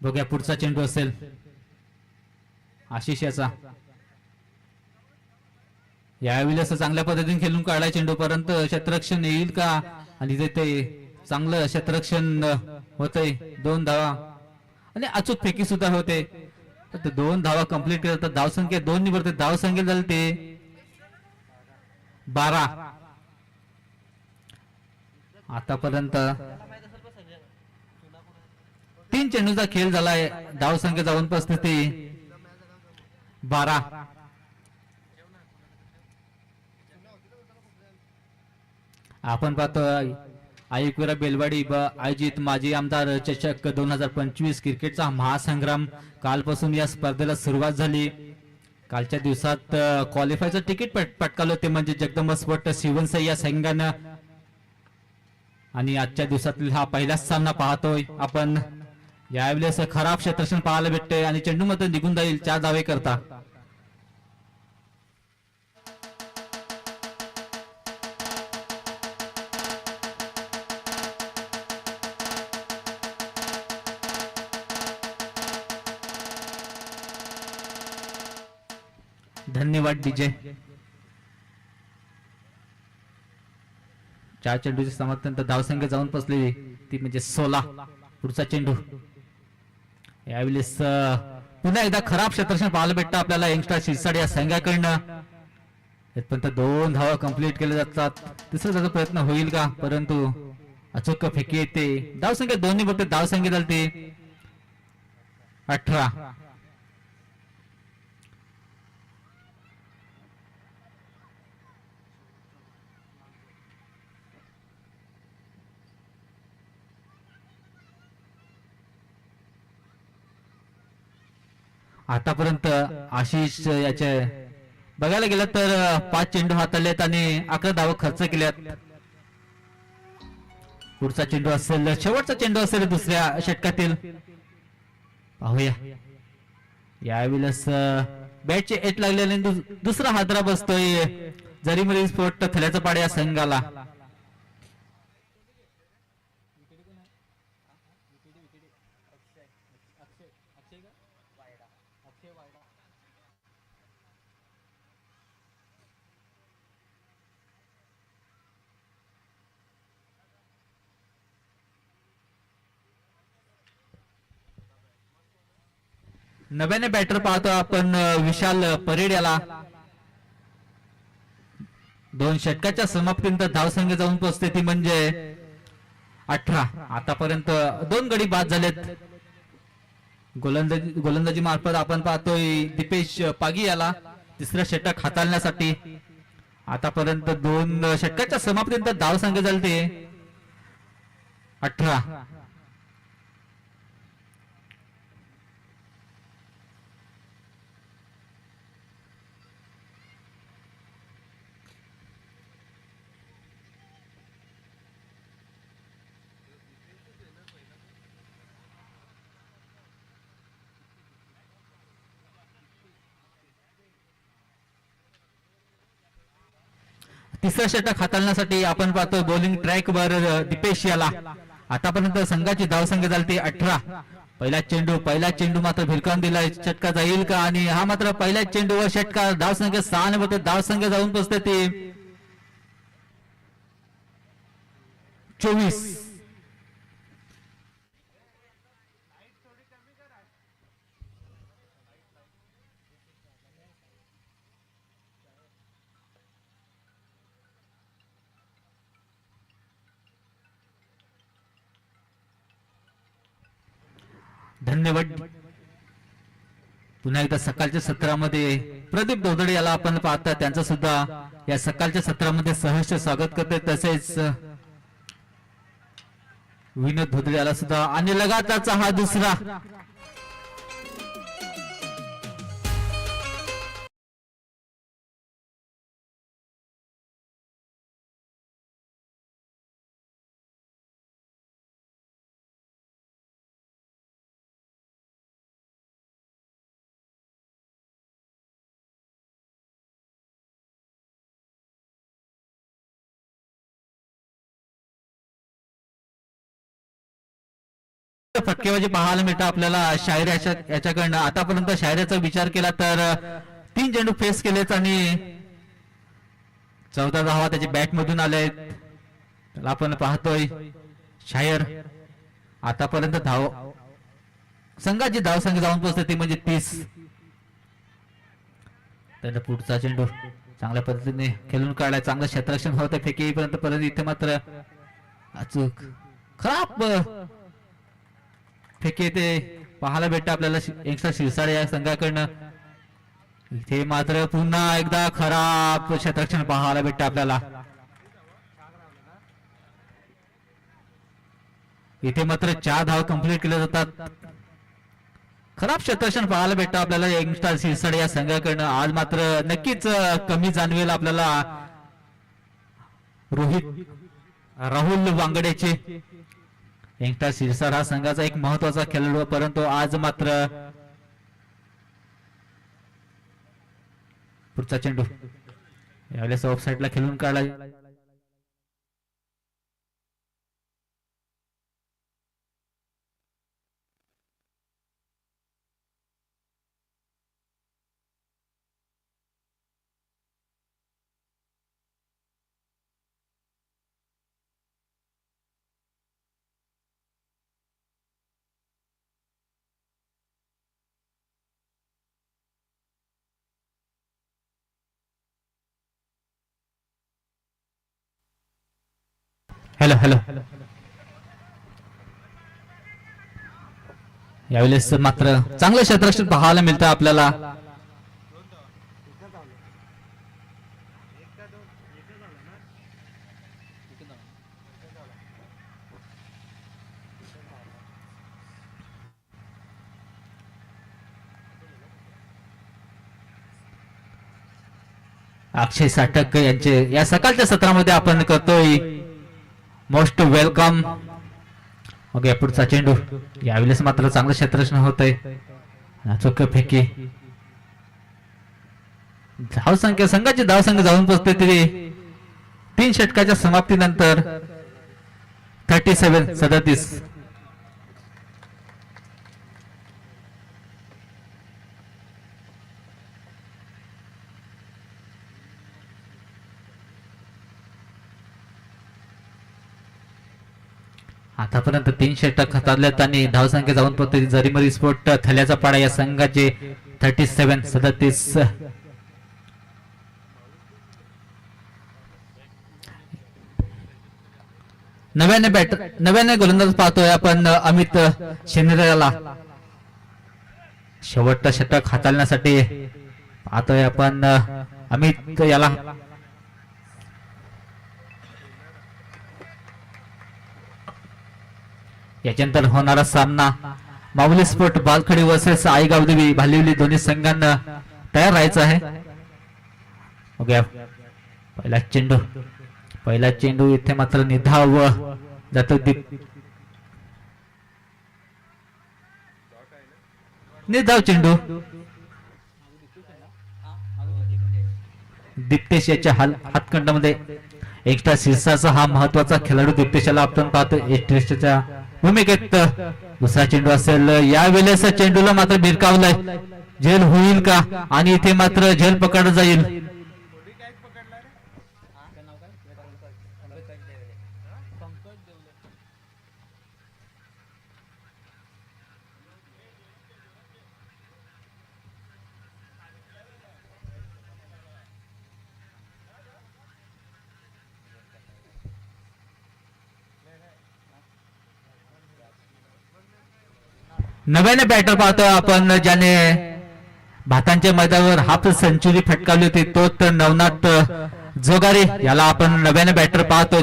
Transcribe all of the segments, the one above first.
बघूया पुढचा चेंडू असेल आशिष याचा. यावेळी असं चांगल्या पद्धतीने खेळून काढलाय चेंडू, परंतु क्षेत्ररक्षण येईल का? आणि ते चांगलं क्षेत्ररक्षण होतंय. 2 धावा आणि अचूक फेकी सुद्धा होते. 2 धावा कंप्लीट केल्या तर धावसंख्या 2 निवडते. धावसंख्या झाली ते 12. आतापर्यंत 3 चेंडूचा खेळ झालाय. धावसंख्या जाऊन 12. आपण पाहतोय आयुक्वेरा बेलवाडी आयोजित माजी आमदार चषक 2025 क्रिकेटचा महासंग्राम कालपासून या स्पर्धेला सुरुवात झाली. कालच्या दिवसात क्वालिफायचं तिकीट पटकावलं ते म्हणजे जगदंब स्पोर्ट शिवनसई या संघानं. आणि आजच्या दिवसातील हा पहिलाच सामना पाहतोय आपण. यावेळेस खराब क्षेत्ररक्षण पाहायला भेटते आणि चेंडू मध्ये निघून जाईल 4 धावे करता. धन्यवाद डीजे. 4 चेंडूची समाप्त धावसंख्या जाऊन पोचलेली ती म्हणजे 16. पुढचा चेंडू यावेळेस पुन्हा एकदा खराब क्षेत्ररक्षण पाहायला भेटतं आपल्याला यंगस्टर शिरसाट या संघाकडनं. इथपर्यंत 2 धावा कंप्लीट केल्या जातात. तिसरा त्याचा प्रयत्न होईल का? परंतु अचूक फेकी येते. धावसंख्या 2 बघते. धावसंख्या झाली 18. आतापर्यंत आशिष याचे बघायला गेलं तर 5 चेंडू हाताळलेत आणि 11 धावा खर्च केल्यात. पुढचा चेंडू असेल, शेवटचा चेंडू असेल दुसऱ्या षटकातील. पाहूया यावेळेस बॅटचे एट लागलेले दुसरा हादरा बसतोय जरीमरी स्पोर्ट थल्याचा पाड्या या संघाला. नव्याने बॅटर पाहतो आपण विशाल परेड याला. 2 षटकाच्या समाप्तीनंतर धावसंख्या जाऊन पोहोचते ती म्हणजे 18. आतापर्यंत 2 गडी बाद झालेत. गोलंदाजी मार्फत आपण पाहतोय दीपेश पागी याला तिसरं षटक हाताळण्यासाठी. आतापर्यंत 2 षटकाच्या समाप्तीनंतर धावसंख्या झाली 18. तिसरा षटक हाताळण्यासाठी आपण पाहतो बॉलिंग ट्रॅक वर दीपेश याला. आतापर्यंत संघाची धावसंख्या झाली 18. पहिला चेंडू मात्र भिरकावून दिलाय. षटका जाईल का? आणि हा मात्र पहिल्या चेंडूवर षटका. धावसंख्या 6 ने होते. धावसंख्या जाऊन पोचते ती 24. धन्यवाद. पुन्हा एकदा सकाळच्या सत्रामध्ये प्रदीप दोदडे याला आपण पाहता त्यांचं सुद्धा या सकाळच्या सत्रामध्ये सहर्ष स्वागत करते. तसेच विनोद धोदडे याला सुद्धा आणि लगातारचा हा दुसरा फटकेबाजी पाहायला मिळतं आपल्याला शाहीर याच्याकडनं. आतापर्यंत शाहिराचा विचार केला तर 3 चेंडू फेस केलेत आणि 14 धावा त्याच्या बॅट मधून आले. त्याला आपण पाहतोय शाहीर आतापर्यंत संघाची धाव संख्या जाऊन पोहोचते ती म्हणजे 30. त्याचा पुढचा चेंडू चांगल्या पद्धतीने खेळून काढलाय. चांगलं क्षेत्ररक्षण होतं फेकी येईपर्यंत. परत इथे मात्र अचूक खराब फेकी ते पाहायला भेटतं आपल्याला एक्स्ट्रा शिरसाळे या संघाकडनं. इथे मात्र पुन्हा एकदा खराब क्षेत्ररक्षण पाहायला भेटतं आपल्याला. इथे मात्र 4 धाव कंप्लीट केल्या जातात. खराब क्षेत्ररक्षण पाहायला भेटतं आपल्याला यंगस्टार शिरसाळे या संघाकडनं. आज मात्र नक्कीच कमी जाणवेल आपल्याला राहुल वांगडेचे. यंगस्टार शिरसाळ हा संघाचा एक महत्वाचा खेळाडू, परंतु आज मात्र पुढचा चेंडू यावेळेस ऑफ साइडला खेळून काढला. हॅलो हॅलो यावेळेस मात्र चांगलं क्षेत्ररक्षण पाहायला मिळतं आपल्याला. अक्षय साठक यांचे या सकाळच्या सत्रामध्ये आपण करतोय मोस्ट वेलकम. ओके पुढचा चेंडू यावेळेस मात्र चांगलं क्षेत्ररक्षण होत आहे. चोख फेकी. धावसंख्या संघाची धावसंख्या जाऊन पोहोचते तरी 3 षटकाच्या समाप्तीनंतर 37. आतापर्यंत 3 षटक हाताळल्यात आणि धावसंख्या जाऊन पोहोचते. जरीमरी स्पोर्ट थल्याचा पाडा या संघाचे 37. नव्याने गोलंदाज पाहतोय आपण अमित शेनेराला. शेवटचं षटक हाताळण्यासाठी पाहतोय आपण अमित याला. याच्यानंतर होणारा सामना माऊली sport बालखडी versus I Gavdevi Bhalivali दोन्ही संघांना तयार राहायचं आहे. ओके पहिला चेंडू इथे मात्र निधाव जातो. निधाव चेंडू दीप्तेश याच्या हातखंडामध्ये. एक्स्ट्रा शिरसाचा हा महत्वाचा खेळाडू दीप्तेशाला आपण पाहतो एस्ट्रेस्टच्या भूमिकेत. दुसरा चेंडू असेल यावेळेस चेंडूला मात्र भिरकावलाय. झेल होईल का आणि इथे मात्र झेल पकडला जाईल. नव्याने बॅटर पाहतो आपण ज्याने भातांच्या मैदानावर हाफ सेंचुरी फटकावली होती तो तर नवनाथ जोगारे याला आपण नव्याने बॅटर पाहतोय.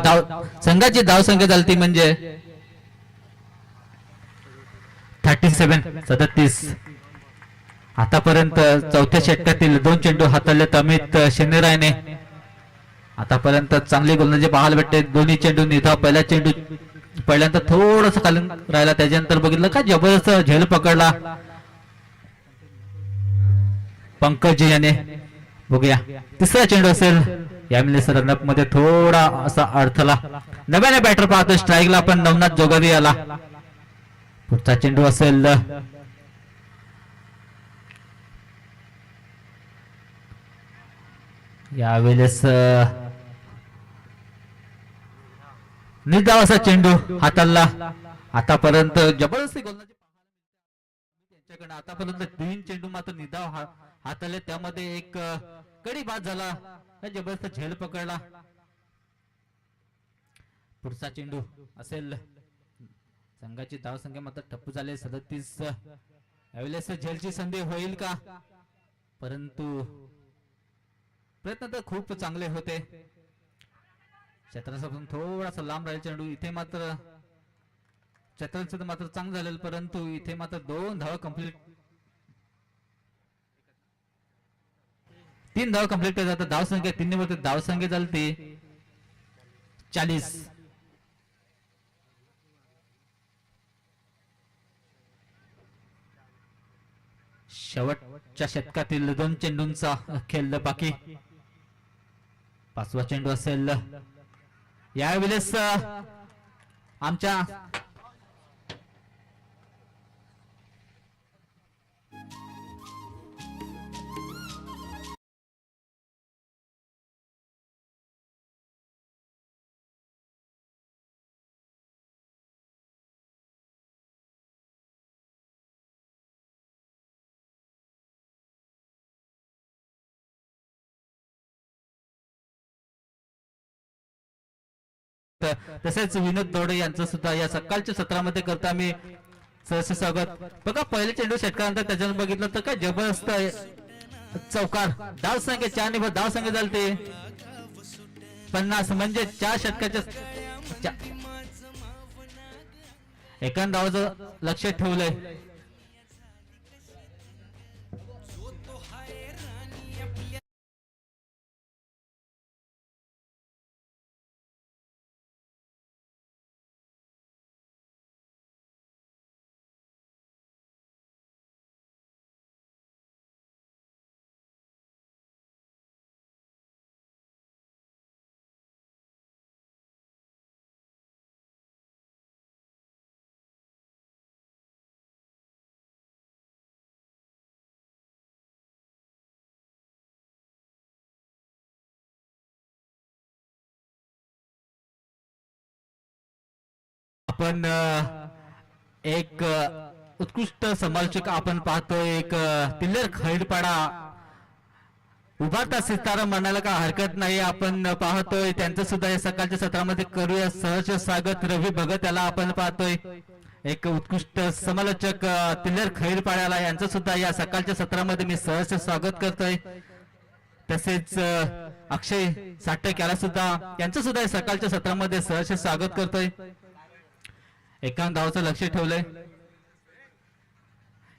संघाची धावसंख्या झाली म्हणजे 37. आतापर्यंत चौथ्या षटकातील 2 चेंडू हाताळलेत अमित शेनेराने. आतापर्यंत चांगली गोलंदाजी पाहायला भेटते. दोन्ही चेंडू निधाव. पहिला चेंडू पहिल्यांदा थोडस खाली राहिला, त्याच्यानंतर बघितलं का जबरदस्त झेल पकडला पंकज याने. बघूया तिसरा चेंडू असेल यावेळेस रनअप मध्ये थोडा असा अडथळा. नव्याने बॅटर पाहतो स्ट्राईकला आपण नवनाथ जोगारी आला. पुढचा चेंडू असेल यावेळेस निर्धाव असा चेंडू हाताला. आतापर्यंत जबरदस्ती गोलंदाजी त्यांच्याकडे आतापर्यंत 3 चेंडू मात्र निर्धाव हाताले, त्यामध्ये एक कडी बाद झाला, जबरदस्त झेल पकडला. पुढचा चेंडू असेल, संघाची धाव संख्या मात्र टप्पू झाले 37. यावेळेस झेलची संधी होईल का, परंतु प्रयत्न तर खूप चांगले होते. क्षेत्रापासून थोडासा लांब राहील चेंडू. इथे मात्र क्षेत्राचं मात्र चांगलं झालेलं, परंतु इथे मात्र 2 धावा कंप्लीट, 3 धावा कंप्लीट केल्या जातात. धाव संख्या 3 वरती धाव संख्या झाली 40. शेवटच्या षटकातील 2 चेंडूंचा खेळ बाकी. 5वा चेंडू असेल यावेळेस आमच्या तसेच विनोद दोडे यांचं सुद्धा या सकाळच्या सत्रामध्ये करता मी सहर्ष स्वागत. बघा पहिले चेंडू षटकानंतर त्याच्यावर बघितलं तर काय जबरदस्त चौकार. धाव संख्या 4 धाव संख्या झाली 50, म्हणजे 4 षटकाच्या एका धावाचं लक्ष ठेवलंय. आपण एक उत्कृष्ट समालोचक आपण पाहतोय, एक तिल्लेर खैरपाडा उभारता सितारा म्हणायला का हरकत नाही. आपण पाहतोय त्यांचं सुद्धा या सकाळच्या सत्रामध्ये करूया सहर्ष स्वागत. रवी भगत याला आपण पाहतोय, एक उत्कृष्ट समालोचक तिल्लेर खैरपाड्याला, यांचं सुद्धा या सकाळच्या सत्रामध्ये मी सहर्ष स्वागत करतोय. तसेच अक्षय साठक याला सुद्धा, यांचं सुद्धा या सकाळच्या सत्रामध्ये सहर्ष स्वागत करतोय. एका धावाचं लक्ष ठेवलंय.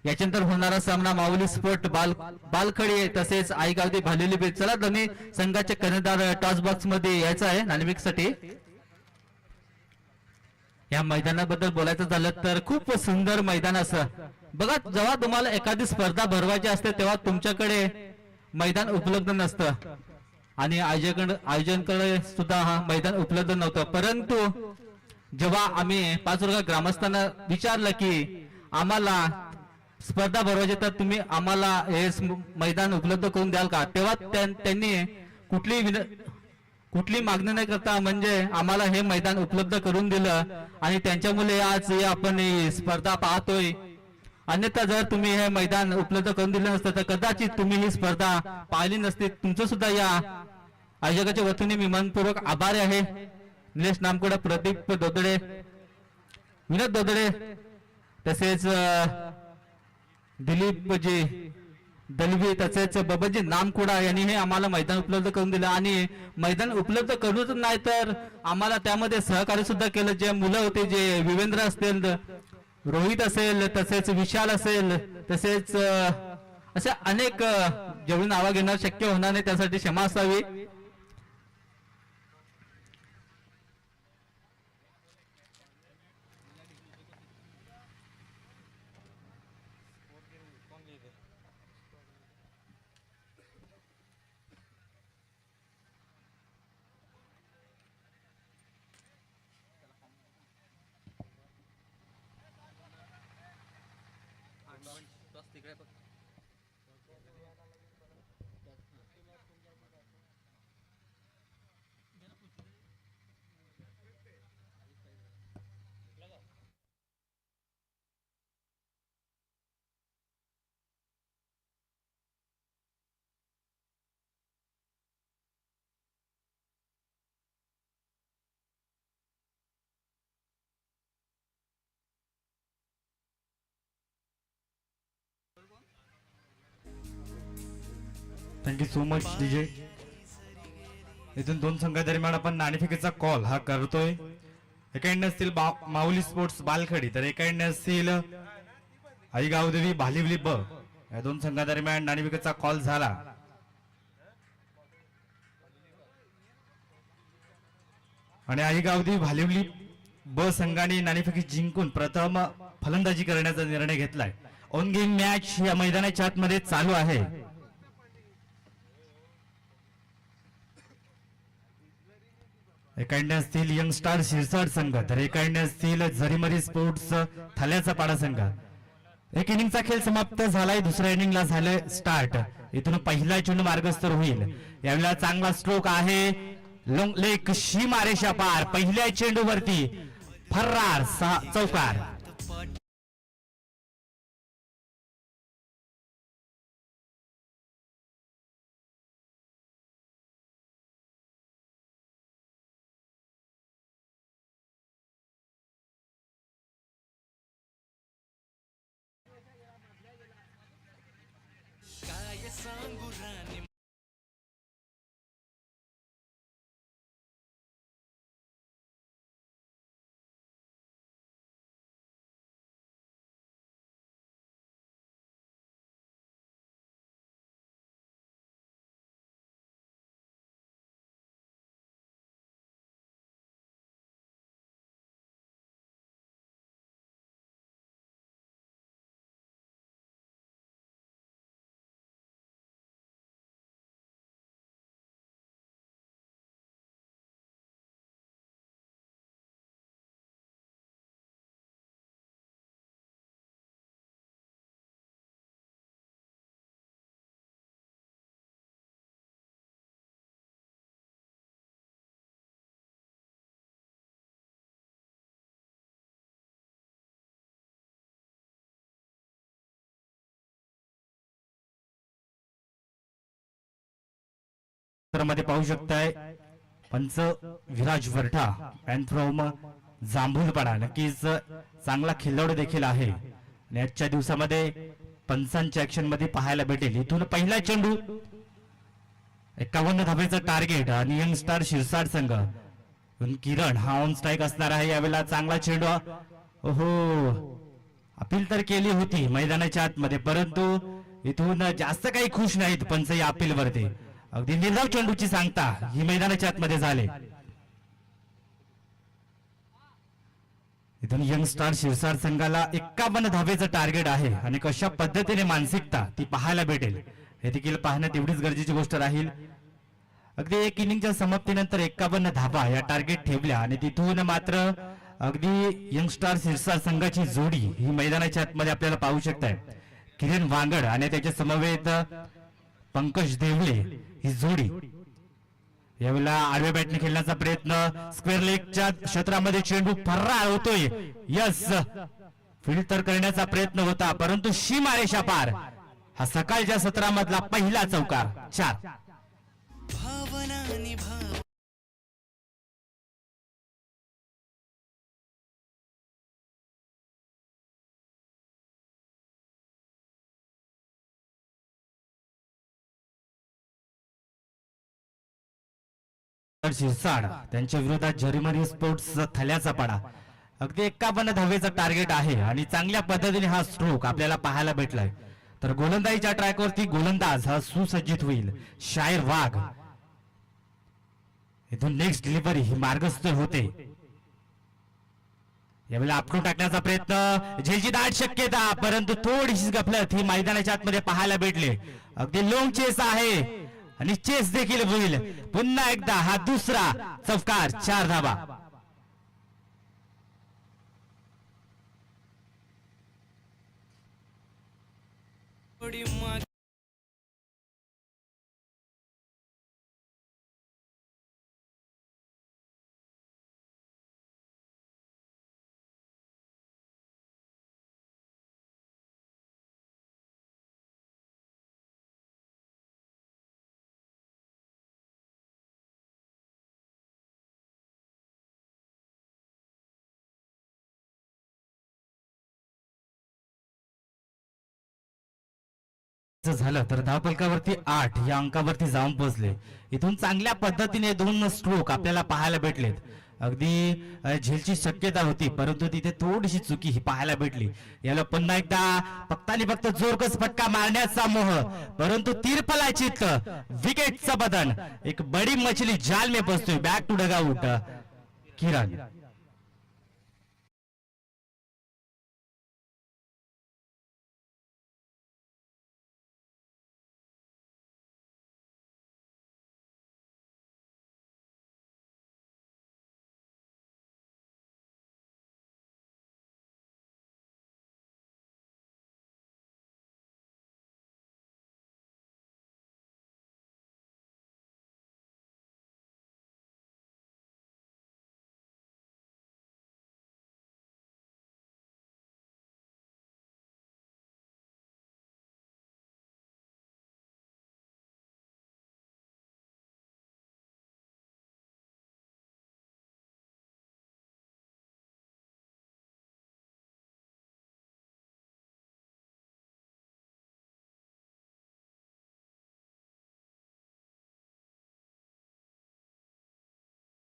याच्यानंतर होणारा सामना माऊली स्पोर्ट बालखडी तसेच आईगावदी भालेली बेट. चला दोन्ही संघाचे कर्णधार टॉस बॉक्स मध्ये यायचं आहे नाणेफेक साठी. या मैदानाबद्दल बोलायचं झालं तर खूप सुंदर मैदान असं. बघा जेव्हा तुम्हाला एखादी स्पर्धा भरवायची असते तेव्हा तुमच्याकडे मैदान उपलब्ध नसतं आणि आयोजकांकडे सुद्धा हा मैदान उपलब्ध नव्हतं. परंतु जेव्हा आम्ही पाचोरगा ग्रामस्थांना विचारलं की आम्हाला स्पर्धा भरवायची तर तुम्ही आम्हाला हे मैदान उपलब्ध करून द्याल का, तेव्हा त्यांनी कुठली मागणी न करता म्हणजे आम्हाला हे मैदान उपलब्ध करून दिलं आणि त्यांच्यामुळे आज आपण ही स्पर्धा पाहतोय. अन्यथा जर तुम्ही हे मैदान उपलब्ध करून दिलं नसतं तर कदाचित तुम्ही ही स्पर्धा पाहिली नसती. तुमचं सुद्धा या आयोजकाच्या वतीने मी मनपूर्वक आभारी आहे. निलेश नामकोडा, प्रदीप दोदडे, विनोद दोदडे तसेच दिलीपजी दलवी तसेच बबनजी नामकुडा यांनी हे आम्हाला मैदान उपलब्ध करून दिलं. आणि मैदान उपलब्ध करूनच नाही तर आम्हाला त्यामध्ये सहकार्य सुद्धा केलं. जे मुलं होते, जे विवेंद्र असतील, रोहित असेल, तसेच विशाल असेल, तसेच असे अनेक जेवढी नावा घेणं शक्य होणार नाही, त्यासाठी क्षमा असावी. Thank you so much DJ. इथून दोन संघादरम्यान आपण नाणेफेकीचा कॉल हा करतोय. एका एंड असतील माऊली स्पोर्ट्स बालखडी, तर एका एंड असतील आई गावदेवी भालिवली ब. या दोन संघादरम्यान नाणेफेकीचा कॉल झाला. आणि आई गावदेवी भालिवली ब संघाने नाणेफेकी जिंकून प्रथम फलंदाजी करण्याचा निर्णय घेतलाय. ऑन गेम मॅच या मैदानाच्या आतमध्ये चालू आहे. एका एंड असतील यंग स्टार शिरसाट संघ, तर एका एंड असतील झरीमरी स्पोर्ट्स थाल्याचा पाडा संघ. एक इनिंगचा खेळ समाप्त झालाय, दुसऱ्या इनिंगला झालंय स्टार्ट. इथून पहिला चेंडू मार्गस्थ होईल. यावेळेला चांगला स्ट्रोक आहे, लॉंग लेग सीमारेषा पार. पहिल्या चेंडूवरती फर्रार चौकार. मध्ये पाहू शकताय पंच विराज वरठा अँड फ्रॉम जांभूलपाडा. नक्कीच चांगला खिल्लाडू देखील आहे आणि आजच्या दिवसामध्ये पंचांच्या ऍक्शन मध्ये पाहायला भेटेल. इथून पहिला चेंडू 51 धाब्याचं टार्गेट आणि यंग स्टार शिरसाट संघ. किरण हा ऑन स्ट्राईक असणार आहे. यावेळेला चांगला चेंडू. ओहो, अपील तर केली होती मैदानाच्या आतमध्ये, परंतु इथून जास्त काही खुश नाहीत पंच या अपील वरती. अगदी निर्धाव चेंडूची सांगता ही मैदानाच्या आतमध्ये झाले. इथून यंग स्टार शिरसाट संघाला 51 धावेचं टार्गेट आहे आणि कशा पद्धतीने मानसिकता ती पाहायला भेटेल हे देखील पाहणं तेवढीच गरजेची गोष्ट राहील. अगदी एक इनिंगच्या समाप्तीनंतर 51 धावा या टार्गेट ठेवल्या आणि तिथून मात्र अगदी यंग स्टार शिरसाट संघाची जोडी ही मैदानाच्या आतमध्ये आपल्याला पाहू शकताय. किरण वांगड आणि त्याच्या समवेत पंकज देवले ही जोडी. यावेळेला आडव्या बॅटने खेळण्याचा प्रयत्न, स्क्वेअर लेगच्या क्षेत्रामध्ये चेंडू फर्रार होतोय. यस, फील्ड तर करण्याचा प्रयत्न होता, परंतु सीमारेषा पार. हा सकाळच्या सत्रामधला पहिला चौकार. 4. शिरसाट त्यांच्या विरोधात झरीमरी स्पोर्ट्स थाल्याचा पाडा. अगदी 51 धावेचं टार्गेट आहे आणि चांगल्या पद्धतीने हा स्ट्रोक आपल्याला पाहायला भेटलाय. तर गोलंदाजीच्या ट्रॅकवरती गोलंदाज हा सुसज्जित होईल, शाहीर वाघ. इथून नेक्स्ट डिलिव्हरी ही मार्गस्थ होते. यावेळेला आपटून टाकण्याचा प्रयत्न, झेलची दाट शक्यता, परंतु थोडीशी गफलत ही मैदानाच्या आतमध्ये पाहायला भेटले. अगदी लॉंग चेस आहे आणि चेस देखील होईल. पुन्हा एकदा हा दुसरा चौकार. 4 धावा. झालं तर धावफलकावरती 8 या अंकावरती जाऊन पोहोचले. इथून चांगल्या पद्धतीने 2 स्ट्रोक आपल्याला पाहायला भेटलेत. अगदी झेलची शक्यता होती, परंतु तिथे थोडीशी चुकी ही पाहायला भेटली. याला पुन्हा एकदा फक्त आणि फक्त जोरकस फटका मारण्याचा मोह, परंतु तीरफलाचित विकेटचं बदन. एक बडी मछली जाल में फसतोय. बॅक टू डगआउट किरण.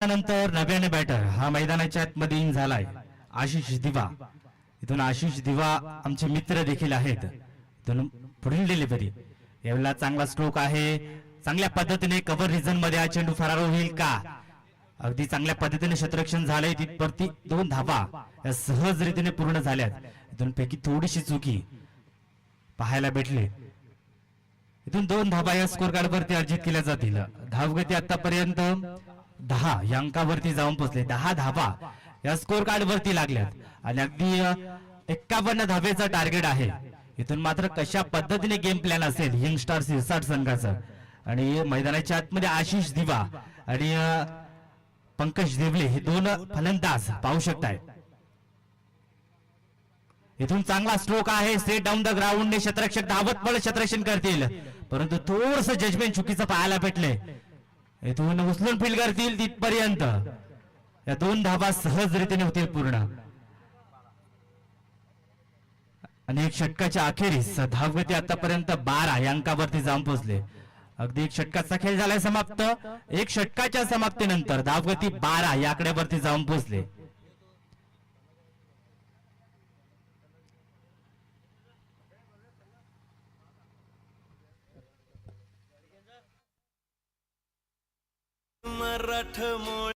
नंतर नव्याने बॅटर हा मैदानाच्या आतमध्ये इन झालाय आशिष दिवा. इथून आशिष दिवा आमचे मित्र देखील आहेत. इथून पुढील डिलिव्हरी. यावेळेला चांगला स्ट्रोक आहे. चांगल्या पद्धतीने कव्हर रिजन मध्ये हा चेंडू फरार होईल का? अगदी चांगल्या पद्धतीने क्षेत्ररक्षण झालंय. तिथवरती 2 धावा या सहज रीतीने पूर्ण झाल्यात. इथून पैकी थोडीशी चुकी पाहायला भेटली. इथून 2 धावा या स्कोर कार्ड वरती अर्जित केल्या जातील. धावगती आतापर्यंत 10 या अंकावरती जाऊन पोहोचले. 10 धावा या स्कोर कार्ड वरती लागल्यात आणि अगदी 51 धावेचा टार्गेट आहे. इथून मात्र कशा पद्धतीने गेम प्लॅन असेल यंग स्टार सिरसाट संघाचा. आणि मैदानाच्या आतमध्ये आशिष दिवा आणि पंकज देवले हे 2 फलंदाज पाहू शकताय. इथून चांगला स्ट्रोक आहे. सेट डाऊन द ग्राउंड ने क्षेत्ररक्षक धावत पळ क्षेत्ररक्षण करतील, परंतु थोडस जजमेंट चुकीचं पाहायला भेटले. इथून उचलून फील करतील तिथपर्यंत या 2 धावा सहज रीतीने होतील पूर्ण. आणि 1 षटकाच्या अखेरीस धावगती आतापर्यंत 12 या अंकावरती जाऊन पोहोचले. अगदी 1 षटकाचा खेळ झालाय समाप्त. 1 षटकाच्या समाप्तीनंतर धावगती 12 या आकड्यावरती जाऊन पोहोचले. मराठमोळी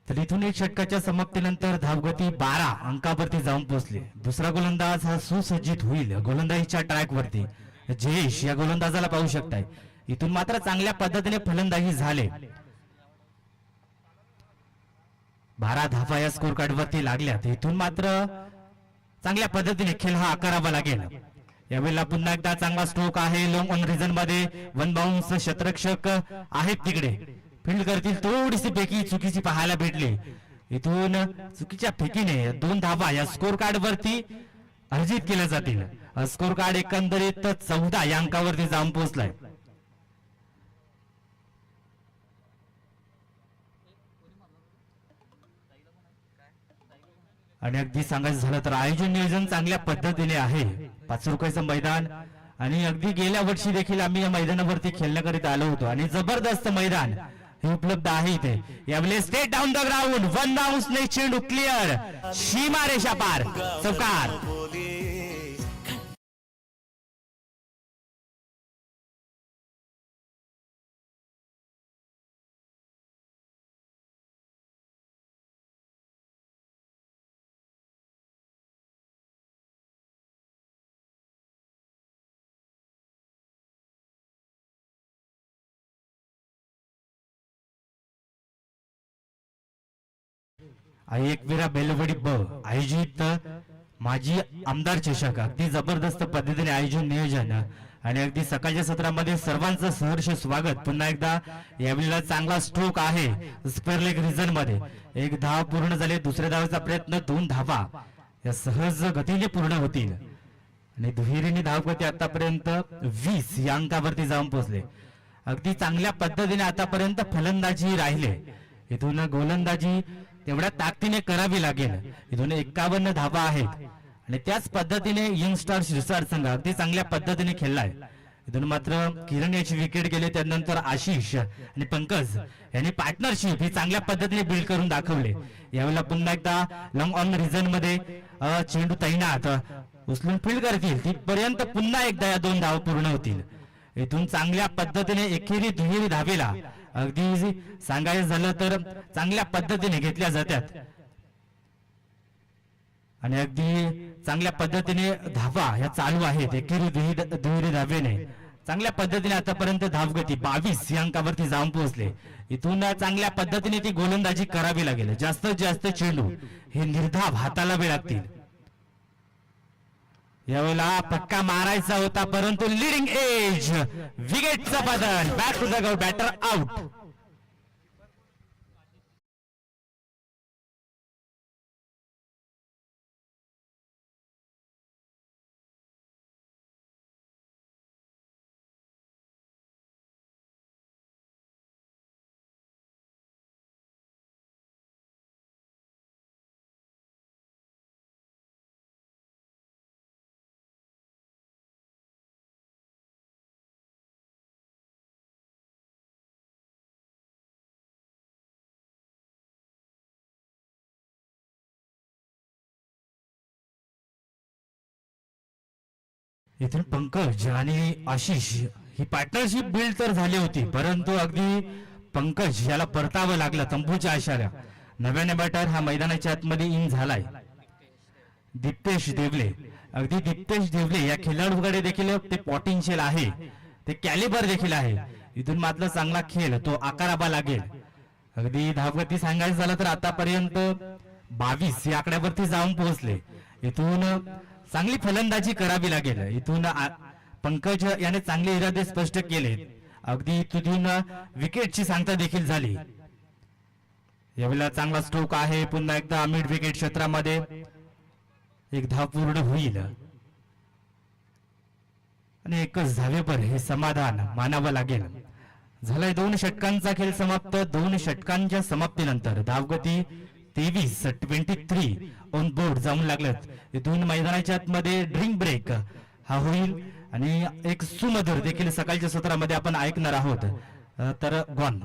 तर इथून 1 षटकाच्या समाप्तीनंतर धावगती 12 अंकावरती जाऊन पोहोचले. दुसरा गोलंदाज हा सुसज्जित होईल गोलंदाजीच्या ट्रॅक वरती. जयेश या गोलंदाजाला पाहू शकताय. इथून मात्र चांगल्या पद्धतीने फलंदाजी झाले. 12 धावा या स्कोर कार्ड वरती लागल्यात. इथून मात्र चांगल्या पद्धतीने खेळ हा आकारावा लागेल. यावेळेला पुन्हा एकदा चांगला स्ट्रोक आहे. लॉंग ऑन रिजन मध्ये 1 बाउन्स क्षेत्ररक्षक आहेत तिकडे. फील्ड करतील. थोडीशी फेकी चुकीची पाहायला भेटली. इथून चुकीच्या फेकीने 2 धावा या स्कोर कार्ड वरती अर्जित केल्या जातील. स्कोर कार्ड एकंदरीत 14 या अंकावरती जाऊन पोहोचलाय. आणि अगदी सांगायचं झालं तर आयोजन नियोजन चांगल्या पद्धतीने आहे. 5 रुपयाचं मैदान आणि अगदी गेल्या वर्षी देखील आम्ही या मैदानावरती खेळण्याकरिता आलो होतो आणि जबरदस्त मैदान हे उपलब्ध आहे इथे. यावेळेस straight down the ground, one बाउन्सने चेंडू क्लिअर, सीमारेषा पार, चौकार. आई एकविरा बेलवडी ब आयोजित माजी आमदार चषक, अगदी जबरदस्त पद्धतीने आयोजन नियोजन आणि अगदी सकाळच्या सत्रामध्ये सर्वांचं सहर्ष स्वागत. पुन्हा एकदा यावेळेला चांगला स्ट्रोक आहे स्क्वेअर लेग रिजन मध्ये. एक धाव पूर्ण झाले, दुसऱ्या धावेचा प्रयत्न, 2 धावा या सहज गतीने पूर्ण होतील आणि दुहेरीने धावगती आतापर्यंत 20 या अंकावरती जाऊन पोहोचले. अगदी चांगल्या पद्धतीने आतापर्यंत फलंदाजी राहिले. इथून गोलंदाजी तेवढ्या ताकदीने करावी लागेल. इथून 51 धावा आहेत आणि त्याच पद्धतीने यंगस्टार शिरसाट संघ अगदी चांगल्या पद्धतीने खेळलाय. इथून मात्र किरण याची विकेट गेले, त्यानंतर आशिष आणि पंकज यांनी पार्टनरशिप ही चांगल्या पद्धतीने बिल्ड करून दाखवले. यावेळेला पुन्हा एकदा लॉंग ऑन रिझन मध्ये चेंडू तैनात उचलून फील्ड करतील, तिथपर्यंत पुन्हा एकदा या 2 धावा पूर्ण होतील. इथून चांगल्या पद्धतीने एकेरी दुहेरी धावेला अगदी सांगायचं झालं तर चांगल्या पद्धतीने घेतल्या जातात आणि अगदी चांगल्या पद्धतीने धावा ह्या चालू आहेत. एकेरी दुहेरी धावेने चांगल्या पद्धतीने आतापर्यंत धावगती 22 या अंकावरती जाऊन पोहोचले. इथून चांगल्या पद्धतीने ती गोलंदाजी करावी लागेल. जास्तीत जास्त चेंडू हे निर्धाव हाताळावे लागतील. यावेळेला पक्का मारायचा होता, परंतु लिडिंग एज विकेटचं बदल, back to the ground, batter out. इथून पंकज आणि आशिष ही पार्टनरशिप बिल्ड तर झाली होती, परंतु अगदी पंकज याला परतावं लागलं तंबूच्या आशाऱ्या. नव्याने बॅटर हा मैदानाच्या आतमध्ये इन झालाय. दीप्तेश देवले, अगदी दीप्तेश देवले या खेळाडूकडे देखील ते पोटेन्शियल आहे, ते कॅलिबर देखील आहे. इथून मात्र चांगला खेळ तो आकारावा लागेल. अगदी धावगती सांगायचं झालं तर आतापर्यंत 22 या आकड्यावरती जाऊन पोहोचले. इथून चांगली फलंदाजी करावी लागेल. इथून पंकज याने चांगले इरादे स्पष्ट केले. अगदी तिथून विकेटची सांगता देखील झाली. यावेळेला चांगला स्ट्रोक आहे. पुन्हा एकदा मिड विकेट क्षेत्रामध्ये एक धाव पूर्ण होईल आणि एकच धावेवर हे समाधान मानावं लागेल. झालाय 2 षटकांचा खेळ समाप्त. 2 षटकांच्या समाप्तीनंतर धावगती 23 ऑन बोर्ड जाऊन लागलेत. इथून मैदानाच्या आतमध्ये ड्रिंक ब्रेक हा होईल आणि एक सुमधुर देखील सकाळच्या सत्रामध्ये आपण ऐकणार आहोत. तर गॉन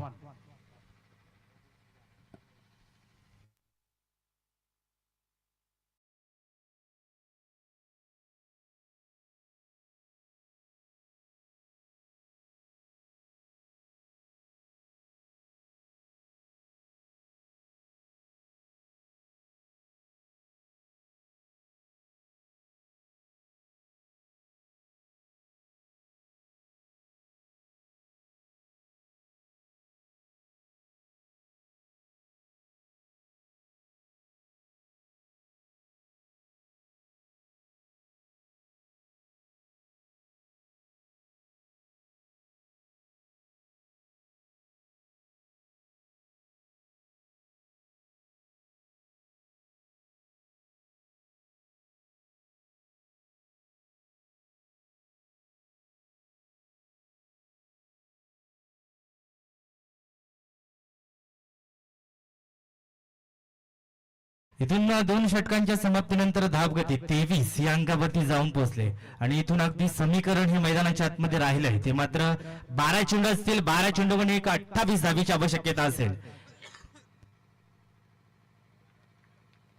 इथून 2 षटकांच्या समाप्तीनंतर धावगती 23 या अंकावरती जाऊन पोहोचले आणि इथून अगदी समीकरण हे मैदानाच्या आतमध्ये राहिलंय ते मात्र 12 चेंडू असतील. 12 चेंडूमध्ये एक 28 धावीची आवश्यकता असेल.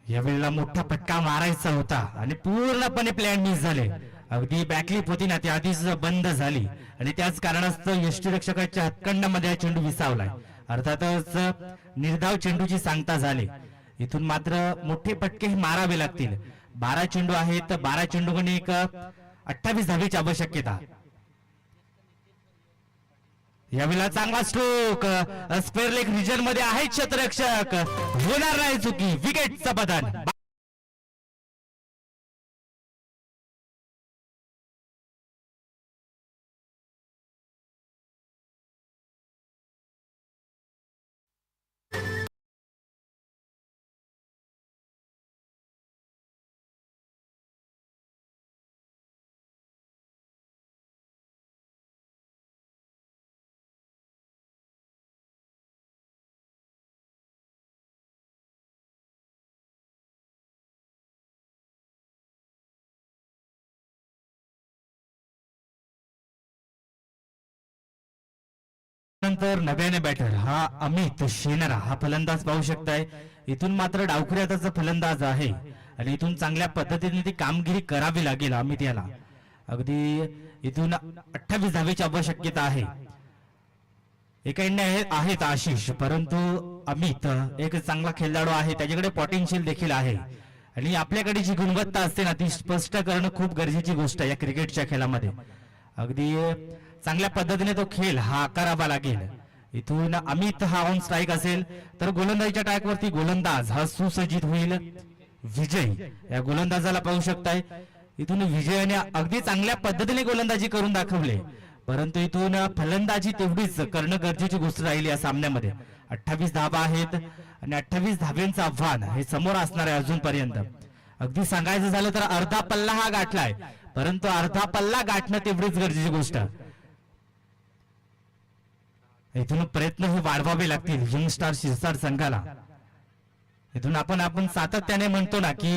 यावेळेला मोठा फटका मारायचा होता आणि पूर्णपणे प्लॅन मिस झाले. अगदी बॅकलिप होती ना ती आधीच बंद झाली आणि त्याच कारणास्तव यष्टीरक्षकाच्या हातखंडामध्ये हा चेंडू विसावलाय. अर्थातच निर्धाव चेंडूची सांगता झाली. इथून मात्र मोठे फटके हे मारावे लागतील. 12 चेंडू आहेत. 12 चेंडूमध्ये एक 28 धावीची आवश्यकता. यावेळेला चांगला स्ट्रोक स्क्वेअर लेग रिजन मध्ये आहे क्षेत्ररक्षक. होणार नाही चुकी. विकेटचं पतन. नंतर नव्याने बॅटर हा अमित शेनरा हा फलंदाज पाहू शकताय. इथून मात्र डावखुऱ्याचा फलंदाज आहे आणि इथून चांगल्या पद्धतीने ती कामगिरी करावी लागेल अमित याला. अगदी इथून 28 धावेची आवश्यकता आहे. एकाने आहेत आशिष, परंतु अमित एक चांगला खेळाडू आहे. त्याच्याकडे पोटेन्शियल देखील आहे आणि आपल्याकडे जी गुणवत्ता असते ना ती स्पष्ट करणं खूप गरजेची गोष्ट आहे या क्रिकेटच्या खेळामध्ये. अगदी चांगल्या पद्धतीने तो खेळ हा करावा लागेल. इथून अमित हा ऑन स्ट्राईक असेल तर गोलंदाजीच्या ट्रॅकवरती गोलंदाज हा सुसज्जित होईल. विजय या गोलंदाजाला पाहू शकताय. इथून विजयाने अगदी चांगल्या पद्धतीने गोलंदाजी करून दाखवले, परंतु इथून फलंदाजी तेवढीच करणं गरजेची गोष्ट राहिली या सामन्यामध्ये. 28 धावा आहेत आणि 28 धाव्यांचं आव्हान हे समोर असणार आहे अजूनपर्यंत. अगदी सांगायचं झालं तर अर्धा पल्ला हा गाठलाय, परंतु अर्धा पल्ला गाठणं तेवढीच गरजेची गोष्ट. इथून प्रयत्न हे वाढवावे लागतील यंग स्टार शिरसाट संघाला. इथून आपण सातत्याने म्हणतो ना की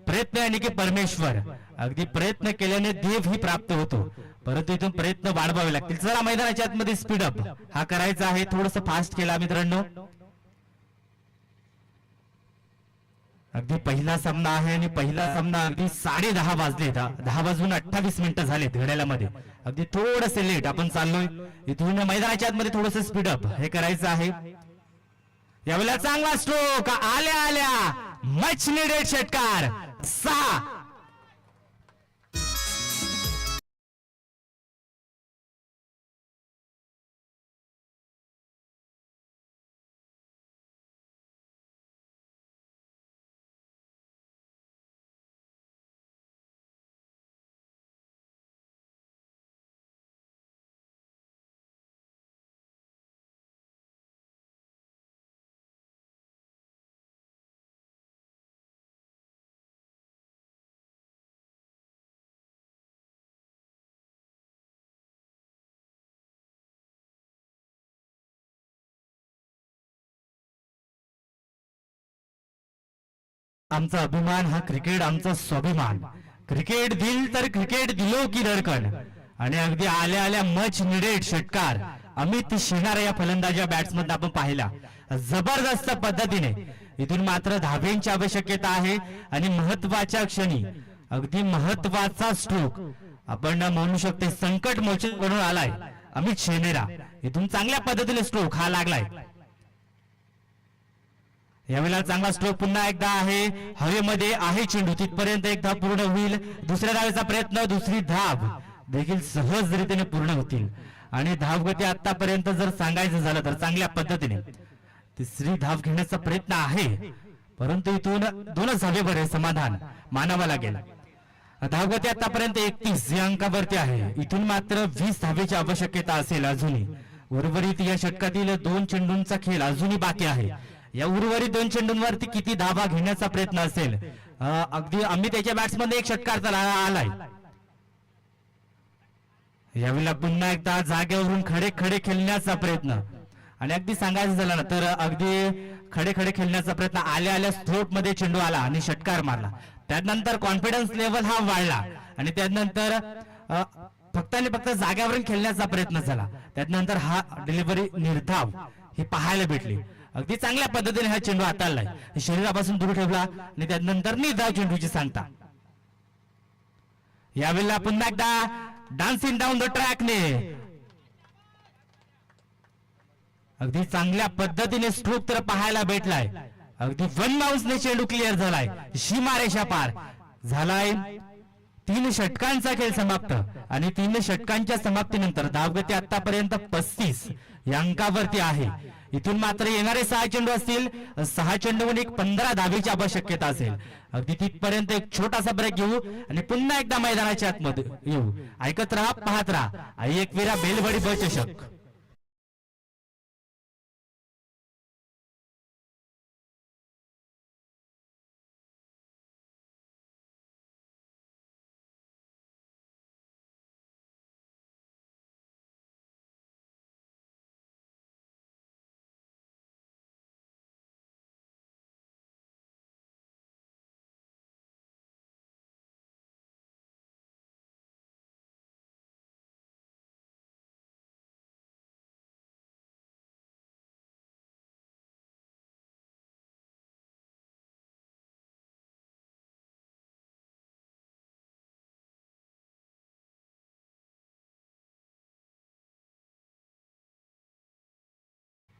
प्रयत्न आणि की परमेश्वर. अगदी प्रयत्न केल्याने देव ही प्राप्त होतो, परंतु इथून प्रयत्न वाढवावे लागतील. चला मैदानाच्या आतमध्ये स्पीडअप हा करायचा आहे. थोडस फास्ट केला मित्रांनो. अगदी पहिला सामना आहे आणि पहिला सामना अगदी 10:30 वाजले. 10 वाजून 28 मिनिटं झालेत घड्याळामध्ये. अगदी थोडसे लेट आपण चाललोय. इथून मैदानाच्या आतमध्ये थोडस स्पीडअप हे करायचं आहे. यावेळेला चांगला स्ट्रोक आल्या आल्या मच नीडेड षटकार 6. आमचा अभिमान हा क्रिकेट आमचा स्वाभिमान. क्रिकेट दिल तर क्रिकेट दिलो की धडकन. आणि अगदी आल्या आल्या मच निडेड षटकार अमित शेनार या फलंदाजा बॅट्समन आपण पाहिला जबरदस्त पद्धतीने. इथून मात्र धाब्यांची आवश्यकता आहे आणि महत्वाच्या क्षणी अगदी महत्वाचा स्ट्रोक आपण म्हणू शकते संकट मोचक बनून आलाय अमित शेनेरा. इथून चांगल्या पद्धतीने स्ट्रोक हा लागलाय. यावेळेला चांगला स्ट्रोक पुन्हा एकदा आहे. हवेमध्ये आहे चेंडू तिथपर्यंत एक धाव पूर्ण होईल. दुसऱ्या धावेचा प्रयत्न, दुसरी धाव देखील सहजरित्याने पूर्ण होतील आणि धावगती आतापर्यंत जर सांगायचं झालं तर चांगल्या पद्धतीने तिसरी धाव घेण्याचा प्रयत्न आहे, परंतु इथून 2च धावेवर हे समाधान मानावं लागेल. धावगती आतापर्यंत 31 या अंकावरती आहे. इथून मात्र 20 धावेची आवश्यकता असेल अजूनही. उर्वरित या षटकातील 2 चेंडूंचा खेळ अजूनही बाकी आहे. या उर्वरित 2 चेंडूंवरती किती धावा घेण्याचा प्रयत्न असेल. अगदी अमित याच्या बॅट्समध्ये एक षटकार आलाय. यावेळेला पुन्हा एकदा जागेवरून खडे खडे खेळण्याचा प्रयत्न आणि अगदी सांगायचं झालं ना तर अगदी खडे खडे खेळण्याचा प्रयत्न आल्या स्ट्रोक मध्ये चेंडू आला आणि षटकार मारला. त्यानंतर कॉन्फिडन्स लेवल हा वाढला आणि त्यानंतर फक्त आणि फक्त जाग्यावरून खेळण्याचा प्रयत्न झाला. त्यानंतर हा डिलिव्हरी निर्धाव ही पाहायला भेटली. अगदी चांगल्या पद्धतीने हा चेंडू हाताळलाय, शरीरापासून दूर ठेवला आणि त्यानंतर निर्धाव चेंडूची सांगता. यावेळेला पुन्हा एकदा डान्सिंग डाऊन द ट्रॅकने अगदी चांगल्या पद्धतीने स्ट्रोक तर पाहायला भेटलाय. अगदी 1 बाउन्सने चेंडू क्लिअर झालाय, सीमारेषा पार झालाय. 3 षटकांचा खेळ समाप्त आणि 3 षटकांच्या समाप्तीनंतर धावगती आतापर्यंत 35 या अंकावरती आहे. इथून मात्र येणारे 6 चेंडू असतील, 6 चेंडूवर 15 धावेची आवश्यकता असेल. अगदी तिथपर्यंत एक छोटासा ब्रेक घेऊ आणि पुन्हा एकदा मैदानाच्या आतमध्ये येऊ. ऐकत राहा, पाहत राहा ऐकवीरा बेलवडी बचषक.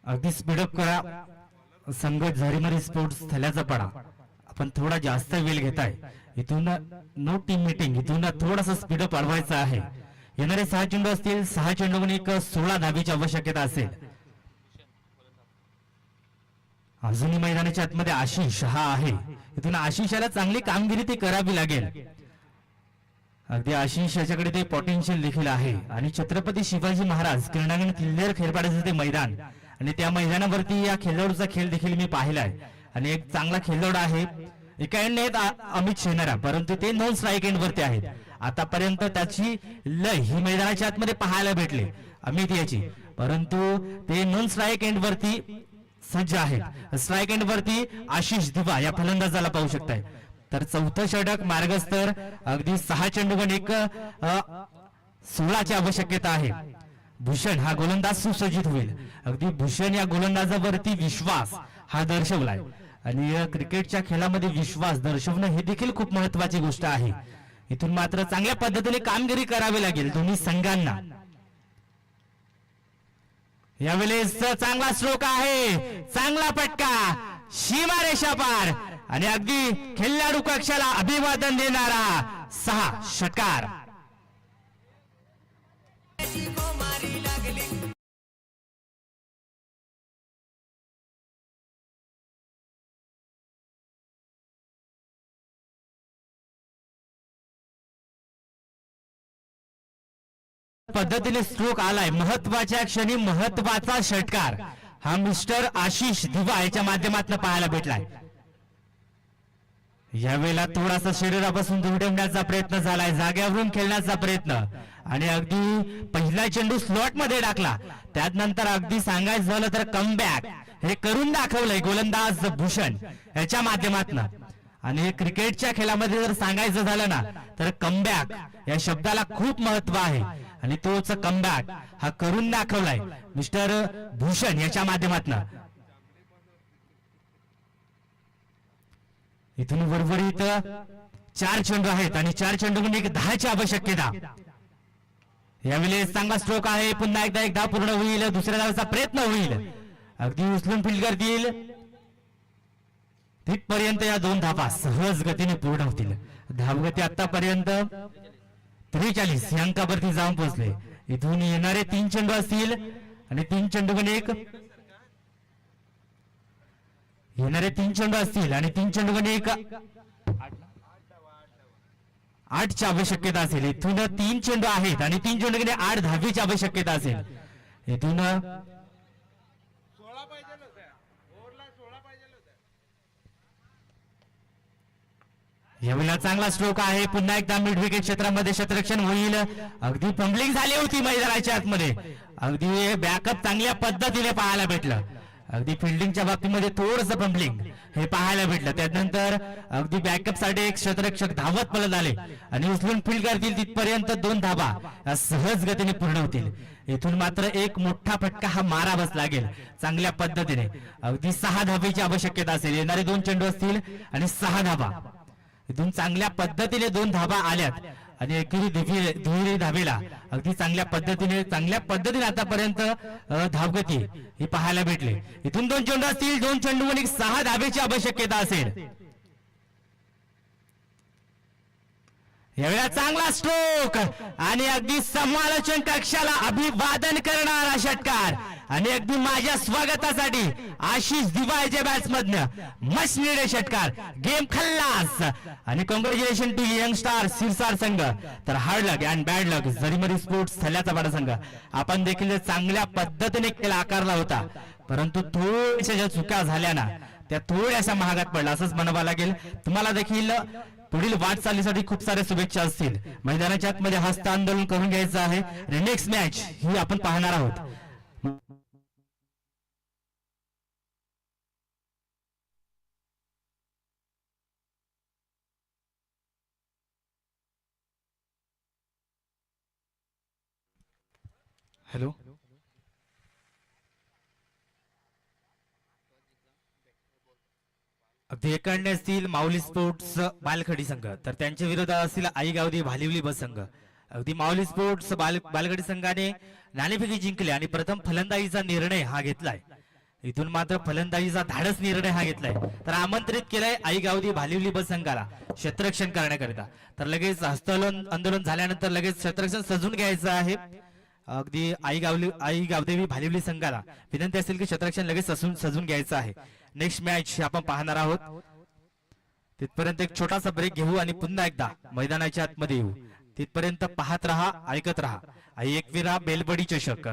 अगदी स्पीडअप करा. संघ झरीमरी स्पोर्ट्स थल्याचा पडा. आपण थोडा जास्त वेळ घेताय. इथून नो टीम मीटिंग, इथून थोडासा स्पीडअप वाढवायचा आहे. येणारे 6 चेंडू असतील, 6 चेंडूंनी एक 16 धावेची आवश्यकता असेल. अजूनही मैदानाच्या आतमध्ये आशिष हा आहे. इथून आशिषाला चांगली कामगिरी ती करावी लागेल. अगदी आशिष याच्याकडे ते पोटेन्शियल देखील आहे आणि छत्रपती शिवाजी महाराज क्रीडांगण किल्लेर खेळपाड्याचं ते मैदान आणि त्या मैदानावरती या खेळाडूचा खेळ देखील मी पाहिलाय आणि एक चांगला खेळाडू आहे. एका एंड आहेत अमित शेनरा, परंतु ते नॉन स्ट्राईक एंड वरती आहेत. आतापर्यंत त्याची लय ही मैदानाच्या आतमध्ये पाहायला भेटले अमित याची, परंतु ते नॉन स्ट्राईक एंड वरती सज्ज आहेत. स्ट्राईक एंड वरती आशिष दिवा या फलंदाजाला पाहू शकताय. तर 4थं षटक मार्गस्तर. अगदी 6 चेंडूवर एक 16ची आवश्यकता आहे. भूषण हा गोलंदाज सुसज्जित होईल. अगदी भूषण या गोलंदाजावरती विश्वास हा दर्शवलाय आणि क्रिकेटच्या खेळामध्ये विश्वास दर्शवणं हे देखील खूप महत्वाची गोष्ट आहे. इथून मात्र चांगल्या पद्धतीने कामगिरी करावी लागेल दोन्ही संघांना. यावेळेस चांगला स्ट्रोक आहे, चांगला फटका, सीमारेषा पार आणि अगदी खेळाडू कक्षाला अभिवादन देणारा 6 षटकार. पद्धतीने स्ट्रोक आलाय. महत्वाच्या क्षणी महत्वाचा षटकार हा मिस्टर आशिष दिवा याच्या माध्यमातून पाहायला भेटलाय. यावेळेला थोडासा शरीरापासून दूर ठेवण्याचा प्रयत्न झालाय, जाग्यावरून खेळण्याचा प्रयत्न आणि अगदी पहिला चेंडू स्लॉट मध्ये टाकला. त्यानंतर अगदी सांगायचं झालं तर कमबॅक हे करून दाखवलंय गोलंदाज भूषण याच्या माध्यमातून. आणि क्रिकेटच्या खेळामध्ये जर सांगायचं झालं ना तर कमबॅक या शब्दाला खूप महत्व आहे आणि तोच कमबॅक हा करून दाखवलाय मिस्टर भूषण याच्या माध्यमातून. इथून वरवरीत 4 चेंडू आहेत आणि 4 चेंडूमध्ये 10ची आवश्यकता. यावेळेस चांगला स्ट्रोक आहे. पुन्हा एकदा 1 धाव पूर्ण होईल, दुसऱ्या धावाचा प्रयत्न होईल. अगदी उचलून फील्ड करतील तिथपर्यंत या 2 धावा सहज गतीने पूर्ण होतील. धावगती आतापर्यंत 43 या अंकावरती जाऊन पोहोचले. इथून येणारे 3 चेंडू असतील आणि 3 चेंडूमध्ये येणारे 3 चेंडू असतील आणि 3 चेंडूमध्ये 8ची आवश्यकता असेल. इथून 3 चेंडू आहेत आणि 3 चेंडूमध्ये 8 धावेची आवश्यकता असेल. इथून यावेळेला चांगला स्ट्रोक आहे. पुन्हा एकदा मिड विकेट क्षेत्रामध्ये क्षेत्ररक्षण होईल. अगदी पंबलिंग झाली होती मैदानाच्या आतमध्ये. अगदी बॅकअप चांगल्या पद्धतीने पाहायला भेटलं. अगदी फिल्डिंगच्या बाबतीमध्ये थोडस पंपलिंग हे पाहायला भेटलं. त्यानंतर अगदी बॅकअप साठी एक क्षेत्ररक्षक धावत पळत आले आणि उचलून फील्ड करतील तिथपर्यंत 2 धाबा सहज गतीने पूर्ण होतील. इथून मात्र एक मोठा फटका हा मारावाच लागेल चांगल्या पद्धतीने. अगदी 6 धाबेची आवश्यकता असेल. येणारे 2 चेंडू असतील आणि 6 धाबा. इथून चांगल्या पद्धतीने 2 धाबा आल्यात आणि एकेरी दुहेरी धाबेला अगदी चांगल्या पद्धतीने आतापर्यंत धावगती ही पाहायला भेटली. इथून 2 चेंडू असतील. 2 चेंडू आणि 6 धाबेची आवश्यकता असेल. यावेळेला चांगला स्ट्रोक आणि अगदी समालोचन कक्षाला अभिवादन करणारा षटकार आणि अगदी माझ्या स्वागतासाठी आशिष दिवाळीच्या बॅट्समधन मस्ट नीडेड षटकार. गेम खल्लास आणि congratulation to young star Sirsar संघ. तर hard luck and bad luck Jarimari sports थल्याचा पाडा संघ. आपण देखील चांगल्या पद्धतीने खेळ आकारला होता, परंतु थोड्याशा ज्या चुका झाल्या ना त्या थोड्याशा महागात पडला असंच म्हणावं लागेल. तुम्हाला देखील पुढील वाटचालीसाठी खूप साऱ्या शुभेच्छा असतील. मैदानाच्या आतमध्ये हस्त आंदोलन करून घ्यायचं आहे आणि नेक्स्ट मॅच ही आपण पाहणार आहोत. हॅलो, अगदी एकांडे असतील माऊली स्पोर्ट्स बालखडी संघ, तर त्यांच्या विरोधात असतील आई गावदी भालिवली बस संघ. अगदी माऊली स्पोर्ट्स बालखडी संघाने नाणेफेकी जिंकली आणि प्रथम फलंदाजीचा निर्णय हा घेतलाय. इथून मात्र फलंदाजीचा धाडस निर्णय हा घेतलाय. तर आमंत्रित केलंय आई गावदी भालिवली बस संघाला क्षेत्ररक्षण करण्याकरिता. तर लगेच आंदोलन झाल्यानंतर लगेच क्षेत्ररक्षण सजून घ्यायचं आहे. अगदी आई गावदेवी भालिवली संघाला विनंती असेल की क्षेत्ररक्षण लगेच सजून घ्यायचं आहे. नेक्स्ट मॅच आपण पाहणार आहोत. तिथपर्यंत एक छोटासा ब्रेक घेऊ आणि पुन्हा एकदा मैदानाच्या आतमध्ये येऊ. तिथपर्यंत पाहत राहा, ऐकत राहा. एकविरा बेलबडी चषक.